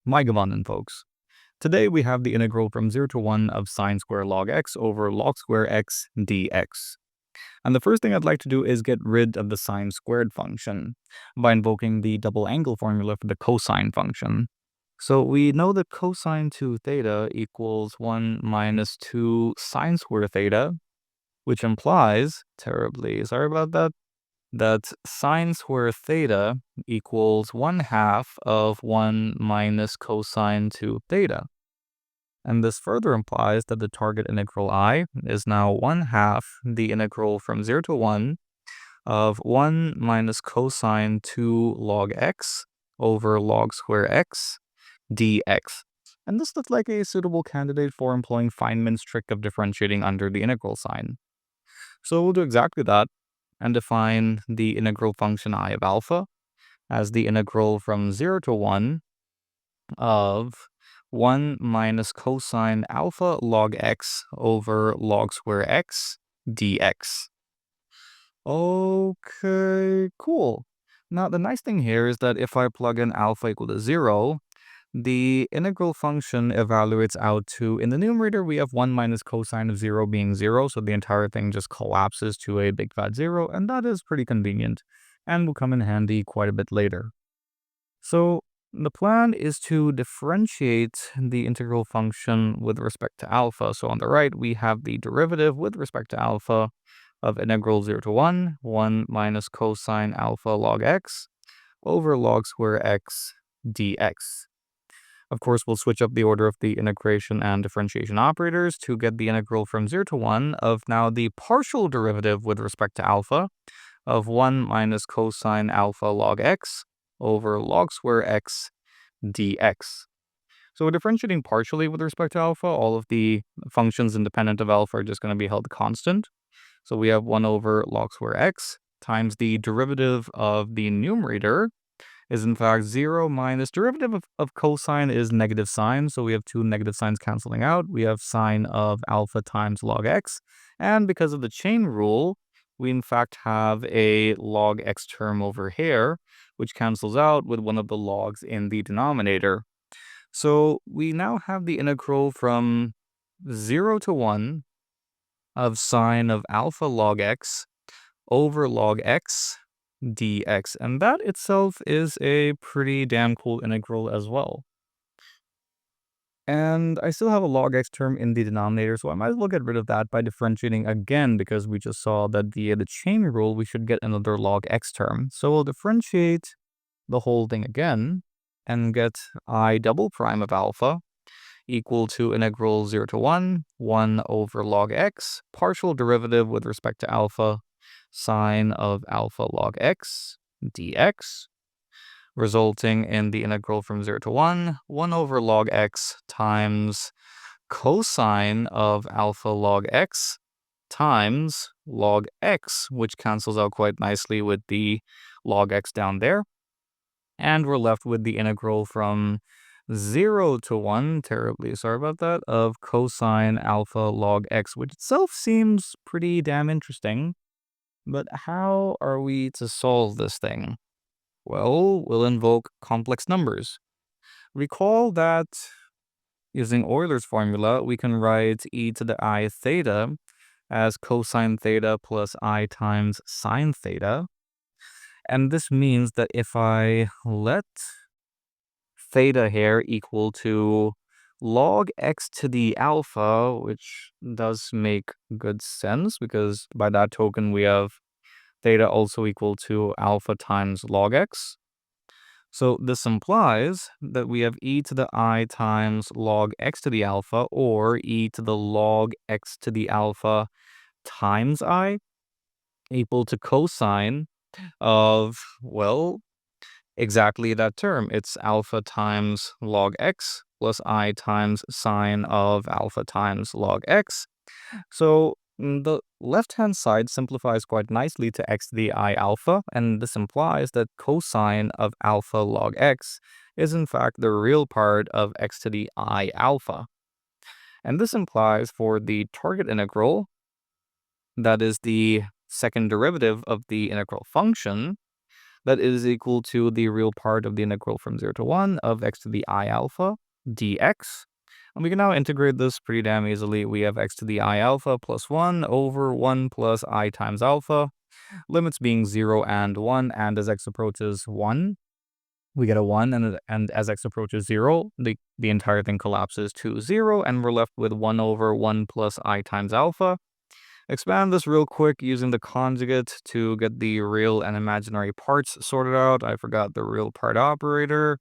My Gavanan, folks. Today we have the integral from 0 to 1 of sine square log x over log square x dx. And the first thing I'd like to do is get rid of the sine squared function by invoking the double angle formula for the cosine function. So we know that cosine 2 theta equals 1 minus 2 sine square theta, which implies, sorry about that sine square theta equals 1/2 of 1 minus cosine 2 theta. And this further implies that the target integral I is now 1/2 the integral from 0 to 1 of 1 minus cosine 2 log x over log square x dx. And this looks like a suitable candidate for employing Feynman's trick of differentiating under the integral sign. So we'll do exactly that and define the integral function I of alpha as the integral from 0 to 1 of 1 minus cosine alpha log x over log square x dx. Okay, cool. Now, the nice thing here is that if I plug in alpha equal to 0, the integral function evaluates out to, in the numerator, we have 1 minus cosine of 0 being 0, so the entire thing just collapses to a big fat 0, and that is pretty convenient, and will come in handy quite a bit later. So the plan is to differentiate the integral function with respect to alpha. So on the right, we have the derivative with respect to alpha of integral 0 to 1 minus cosine alpha log x over log square x dx. Of course, we'll switch up the order of the integration and differentiation operators to get the integral from 0 to 1 of now the partial derivative with respect to alpha of 1 minus cosine alpha log x over log square x dx. So we're differentiating partially with respect to alpha. All of the functions independent of alpha are just going to be held constant. So we have 1 over log square x times the derivative of the numerator is in fact 0 minus derivative of cosine is negative sine. So we have two negative signs canceling out. We have sine of alpha times log x. And because of the chain rule, we in fact have a log x term over here, which cancels out with one of the logs in the denominator. So we now have the integral from 0 to 1 of sine of alpha log x over log x dx, and that itself is a pretty damn cool integral as well. And I still have a log x term in the denominator, so I might as well get rid of that by differentiating again, because we just saw that via the chain rule we should get another log x term. So we'll differentiate the whole thing again and get I double prime of alpha equal to integral 0 to 1 over log x, partial derivative with respect to alpha, sine of alpha log x dx, resulting in the integral from 0 to 1 over log x times cosine of alpha log x times log x, which cancels out quite nicely with the log x down there. And we're left with the integral from 0 to 1, terribly sorry about that, of cosine alpha log x, which itself seems pretty damn interesting. But how are we to solve this thing? Well, we'll invoke complex numbers. Recall that using Euler's formula, we can write e to the I theta as cosine theta plus I times sine theta. And this means that if I let theta here equal to log x to the alpha, which does make good sense because by that token we have theta also equal to alpha times log x. So this implies that we have e to the I times log x to the alpha, or e to the log x to the alpha times I, equal to cosine of, well, exactly that term. It's alpha times log x plus I times sine of alpha times log x. So the left-hand side simplifies quite nicely to x to the I alpha, and this implies that cosine of alpha log x is in fact the real part of x to the I alpha. And this implies for the target integral, that is the second derivative of the integral function, that is equal to the real part of the integral from 0 to 1 of x to the I alpha dx. And we can now integrate this pretty damn easily. We have x to the I alpha plus 1 over 1 plus I times alpha, limits being 0 and 1, and as x approaches 1, we get a 1, and as x approaches 0, the entire thing collapses to 0, and we're left with 1 over 1 plus I times alpha. Expand this real quick using the conjugate to get the real and imaginary parts sorted out. I forgot the real part operator.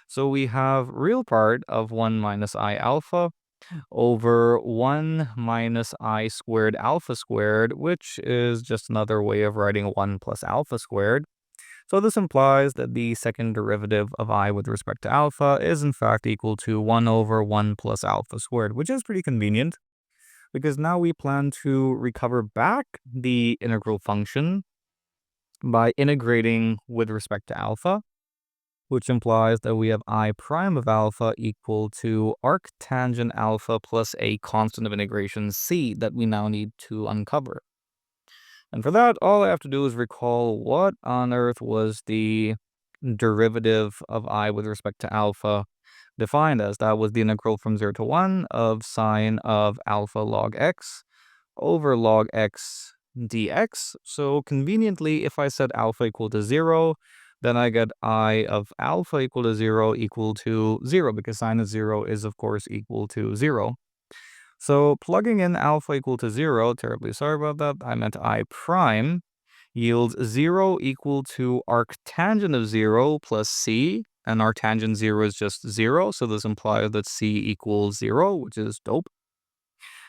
So we have real part of 1 minus I alpha over 1 minus I squared alpha squared, which is just another way of writing 1 plus alpha squared. So this implies that the second derivative of I with respect to alpha is in fact equal to 1 over 1 plus alpha squared, which is pretty convenient because now we plan to recover back the integral function by integrating with respect to alpha, which implies that we have I prime of alpha equal to arctangent alpha plus a constant of integration c that we now need to uncover. And for that, all I have to do is recall what on earth was the derivative of I with respect to alpha defined as. That was the integral from 0 to 1 of sine of alpha log x over log x dx. So conveniently, if I set alpha equal to 0, then I get I of alpha equal to 0 equal to 0, because sine of 0 is of course equal to 0. So plugging in alpha equal to 0, terribly sorry about that, I meant I prime, yields 0 equal to arctangent of 0 plus c, and arctangent 0 is just 0, so this implies that c equals 0, which is dope.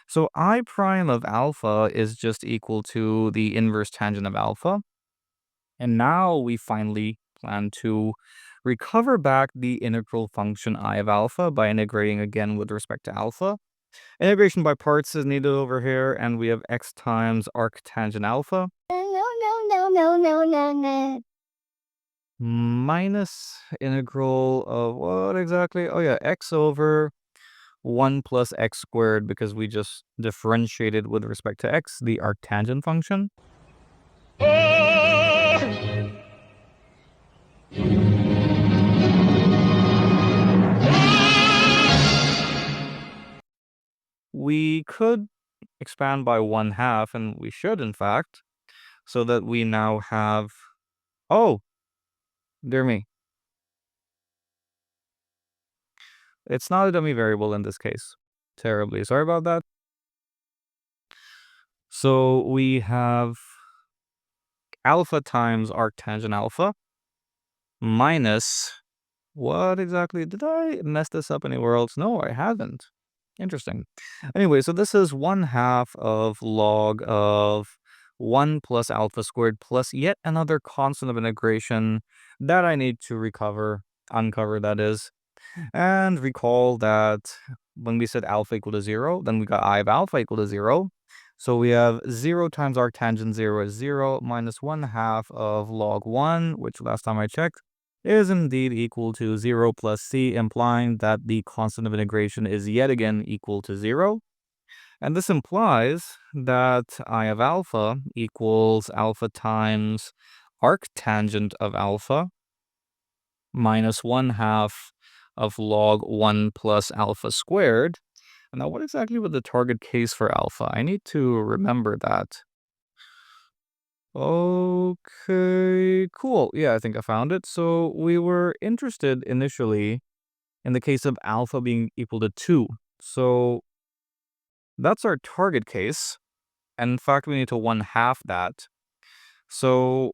So I prime of alpha is just equal to the inverse tangent of alpha. And now we finally plan to recover back the integral function I of alpha by integrating again with respect to alpha. Integration by parts is needed over here, and we have x times arctangent alpha minus integral of what exactly? Oh yeah, x over 1 plus x squared, because we just differentiated with respect to x the arctangent function. We could expand by 1/2, and we should in fact, so that we now have, oh, dear me. It's not a dummy variable in this case. Terribly sorry about that. So we have alpha times arctangent alpha minus, what exactly? Did I mess this up anywhere else? No, I haven't. Interesting. Anyway, so this is 1/2 of log of 1 plus alpha squared plus yet another constant of integration that I need to uncover that is. And recall that when we said alpha equal to 0, then we got I of alpha equal to 0. So we have 0 times arctangent 0 is 0 minus 1/2 of log 1, which last time I checked is indeed equal to 0 plus c, implying that the constant of integration is yet again equal to 0. And this implies that I of alpha equals alpha times arctangent of alpha minus 1/2 of log 1 plus alpha squared. Now, what exactly was the target case for alpha? I need to remember that. Okay, cool. Yeah, I think I found it. So we were interested initially in the case of alpha being equal to 2. So that's our target case. And in fact, we need to 1/2 that. So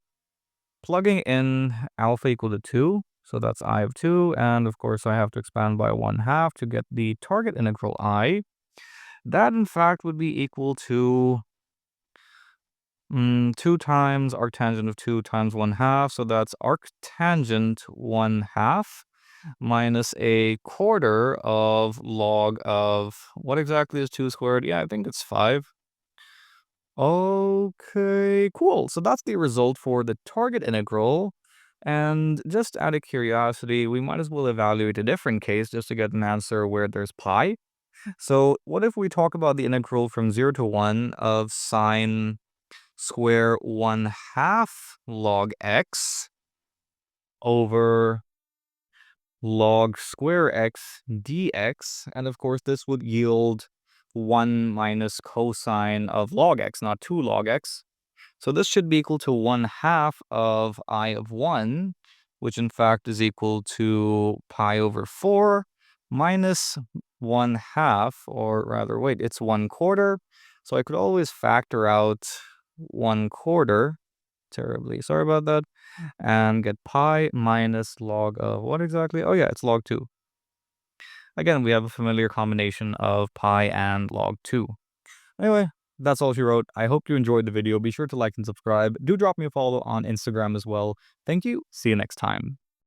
plugging in alpha equal to 2, so that's I of 2, and of course I have to expand by 1/2 to get the target integral I. That in fact would be equal to 2 times arctangent of 2 times 1/2, so that's arctangent 1/2 minus a quarter of log of, what exactly is 2 squared? Yeah, I think it's 5. Okay, cool. So that's the result for the target integral. And just out of curiosity, we might as well evaluate a different case just to get an answer where there's pi. So what if we talk about the integral from 0 to 1 of sine square 1/2 log x over log square x dx. And of course, this would yield 1 minus cosine of log x, not 2 log x. So this should be equal to 1/2 of I of 1, which in fact is equal to pi over 4 minus 1/2, or rather, wait, it's 1/4. So I could always factor out 1/4. Terribly sorry about that. And get pi minus log of what exactly? Oh yeah, it's log 2. Again, we have a familiar combination of pi and log 2. Anyway, that's all she wrote. I hope you enjoyed the video. Be sure to like and subscribe. Do drop me a follow on Instagram as well. Thank you. See you next time.